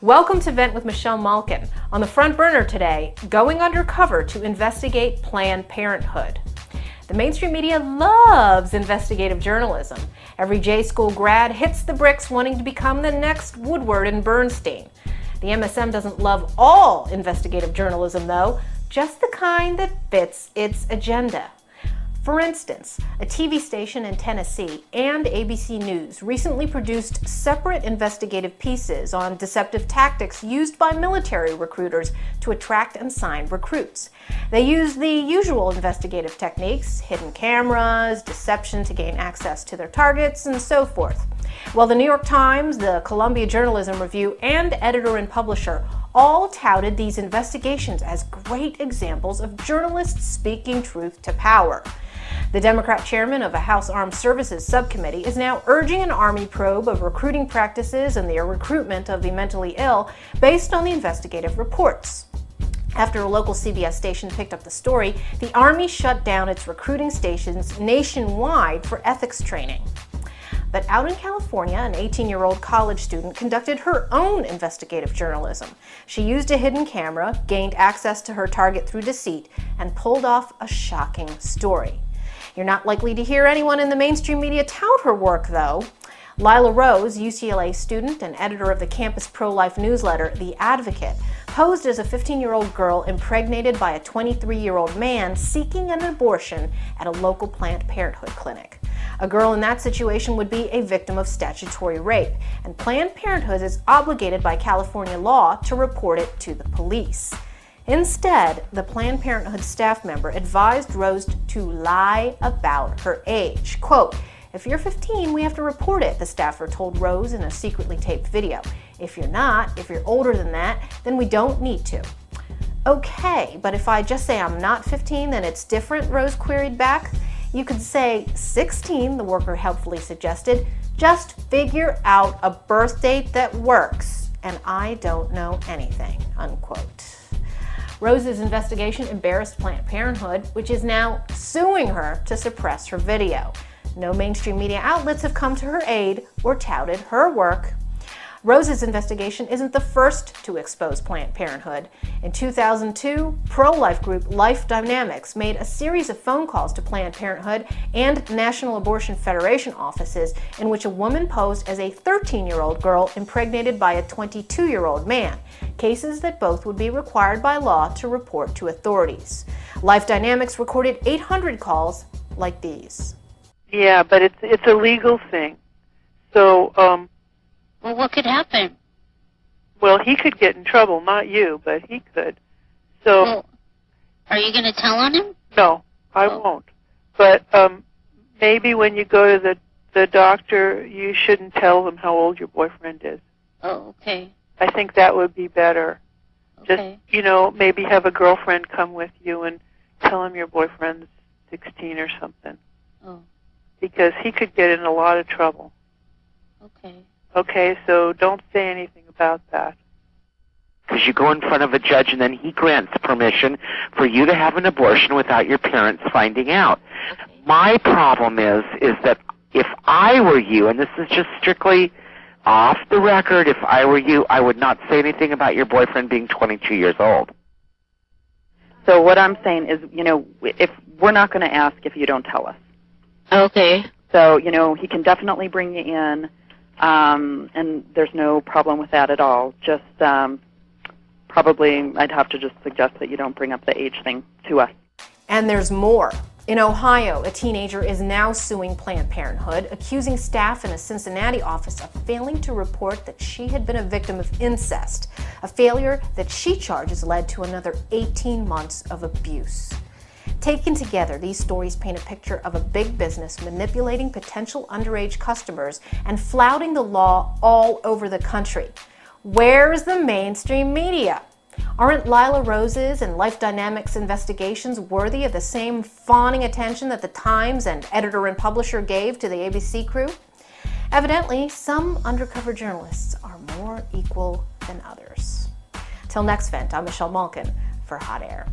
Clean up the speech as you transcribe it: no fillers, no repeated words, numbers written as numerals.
Welcome to Vent with Michelle Malkin. On the front burner today, going undercover to investigate Planned Parenthood. The mainstream media loves investigative journalism. Every J-School grad hits the bricks wanting to become the next Woodward and Bernstein. The MSM doesn't love all investigative journalism, though, just the kind that fits its agenda. For instance, a TV station in Tennessee and ABC News recently produced separate investigative pieces on deceptive tactics used by military recruiters to attract and sign recruits. They used the usual investigative techniques, hidden cameras, deception to gain access to their targets, and so forth. Well, the New York Times, the Columbia Journalism Review, and editor and publisher all touted these investigations as great examples of journalists speaking truth to power. The Democrat chairman of a House Armed Services subcommittee is now urging an Army probe of recruiting practices and the recruitment of the mentally ill based on the investigative reports. After a local CBS station picked up the story, the Army shut down its recruiting stations nationwide for ethics training. But out in California, an 18-year-old college student conducted her own investigative journalism. She used a hidden camera, gained access to her target through deceit, and pulled off a shocking story. You're not likely to hear anyone in the mainstream media tout her work, though. Lila Rose, UCLA student and editor of the campus pro-life newsletter, The Advocate, posed as a 15-year-old girl impregnated by a 23-year-old man seeking an abortion at a local Planned Parenthood clinic. A girl in that situation would be a victim of statutory rape, and Planned Parenthood is obligated by California law to report it to the police. Instead, the Planned Parenthood staff member advised Rose to lie about her age. Quote, "If you're 15, we have to report it," the staffer told Rose in a secretly taped video. "If you're not, if you're older than that, then we don't need to." "Okay, but if I just say I'm not 15, then it's different?" Rose queried back. "You could say 16, the worker helpfully suggested. "Just figure out a birth date that works, and I don't know anything," unquote. Rose's investigation embarrassed Planned Parenthood, which is now suing her to suppress her video. No mainstream media outlets have come to her aid or touted her work. Rose's investigation isn't the first to expose Planned Parenthood. In 2002, pro-life group Life Dynamics made a series of phone calls to Planned Parenthood and National Abortion Federation offices in which a woman posed as a 13-year-old girl impregnated by a 22-year-old man, cases that both would be required by law to report to authorities. Life Dynamics recorded 800 calls like these. Yeah, but it's a legal thing. So, well, what could happen? Well, he could get in trouble, not you, but he could. So, well, are you going to tell on him? No, I won't. But maybe when you go to the doctor, you shouldn't tell them how old your boyfriend is. Oh, okay. I think that would be better. Okay. Just, maybe have a girlfriend come with you and tell him your boyfriend's 16 or something. Oh. Because he could get in a lot of trouble. Okay. Okay, so don't say anything about that. Because you go in front of a judge and then he grants permission for you to have an abortion without your parents finding out. Okay. My problem is that if I were you, and this is just strictly off the record, if I were you, I would not say anything about your boyfriend being 22 years old. So what I'm saying is, if we're not going to ask if you don't tell us. Okay. So, he can definitely bring you in, and there's no problem with that at all. Just probably I'd have to just suggest that you don't bring up the age thing to us. And there's more. In Ohio, a teenager is now suing Planned Parenthood, accusing staff in a Cincinnati office of failing to report that she had been a victim of incest, a failure that she charges led to another 18 months of abuse. Taken together, these stories paint a picture of a big business manipulating potential underage customers and flouting the law all over the country. Where's the mainstream media? Aren't Lila Rose's and Life Dynamics investigations worthy of the same fawning attention that the Times and editor and publisher gave to the ABC crew? Evidently, some undercover journalists are more equal than others. Till next Vent, I'm Michelle Malkin for Hot Air.